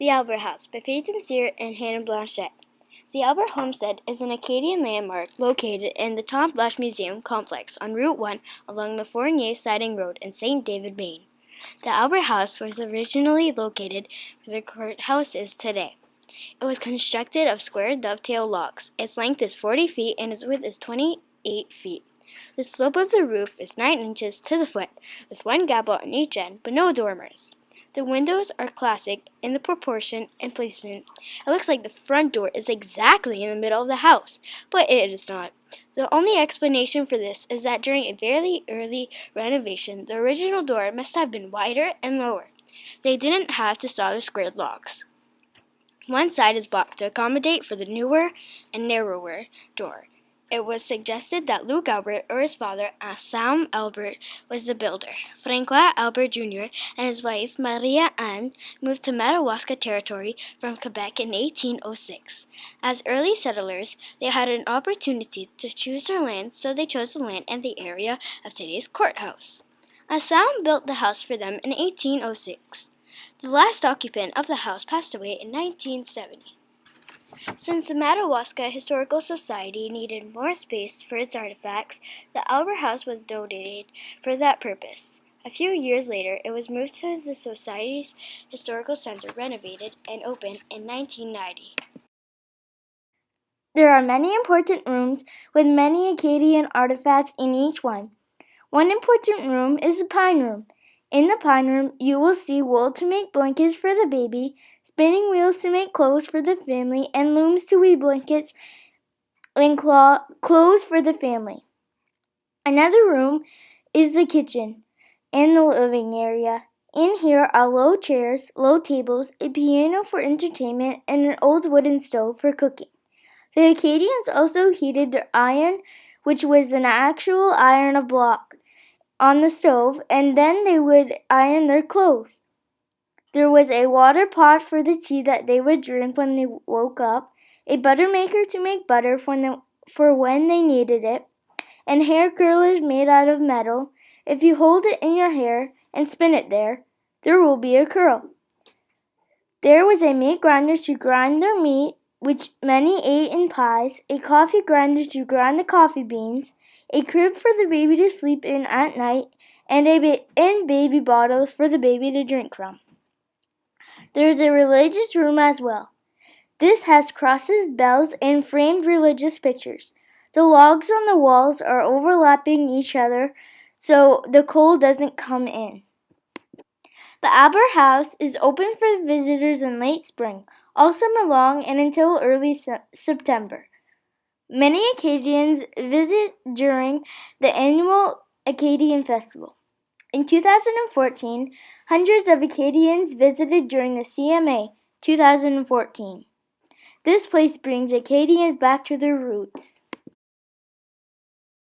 The Albert House by Peyton Cyr and Hannah Blanchette. The Albert Homestead is an Acadian landmark located in the Tom Blush Museum complex on Route 1 along the Fournier Siding Road in St. David, Maine. The Albert House was originally located where the courthouse is today. It was constructed of square dovetail logs. Its length is 40 feet and its width is 28 feet. The slope of the roof is 9 inches to the foot, with one gable on each end, but no dormers. The windows are classic in the proportion and placement. It looks like the front door is exactly in the middle of the house, but it is not. The only explanation for this is that during a very early renovation, the original door must have been wider and lower. They didn't have to saw the squared logs. One side is blocked to accommodate for the newer and narrower door. It was suggested that Luke Albert, or his father, Sam Albert, was the builder. Francois Albert Jr. and his wife, Maria Anne, moved to Madawaska Territory from Quebec in 1806. As early settlers, they had an opportunity to choose their land, so they chose the land and the area of today's courthouse. Sam built the house for them in 1806. The last occupant of the house passed away in 1970. Since the Madawaska Historical Society needed more space for its artifacts, the Albert House was donated for that purpose. A few years later, it was moved to the Society's Historical Center, renovated, and opened in 1990. There are many important rooms with many Acadian artifacts in each one. One important room is the Pine Room. In the Pine Room, you will see wool to make blankets for the baby, spinning wheels to make clothes for the family, and looms to weave blankets and clothes for the family. Another room is the kitchen and the living area. In here are low chairs, low tables, a piano for entertainment, and an old wooden stove for cooking. The Acadians also heated their iron, which was an actual iron of block, on the stove, and then they would iron their clothes. There was a water pot for the tea that they would drink when they woke up, a butter maker to make butter for when they needed it, and hair curlers made out of metal. If you hold it in your hair and spin it there will be a curl. There was a meat grinder to grind their meat, which many ate in pies, a coffee grinder to grind the coffee beans, a crib for the baby to sleep in at night, and baby bottles for the baby to drink from. There is a religious room as well. This has crosses, bells, and framed religious pictures. The logs on the walls are overlapping each other so the cold doesn't come in. The Albert House is open for visitors in late spring, all summer long, and until early September. Many Acadians visit during the annual Acadian Festival. In 2014, hundreds of Acadians visited during the CMA 2014. This place brings Acadians back to their roots.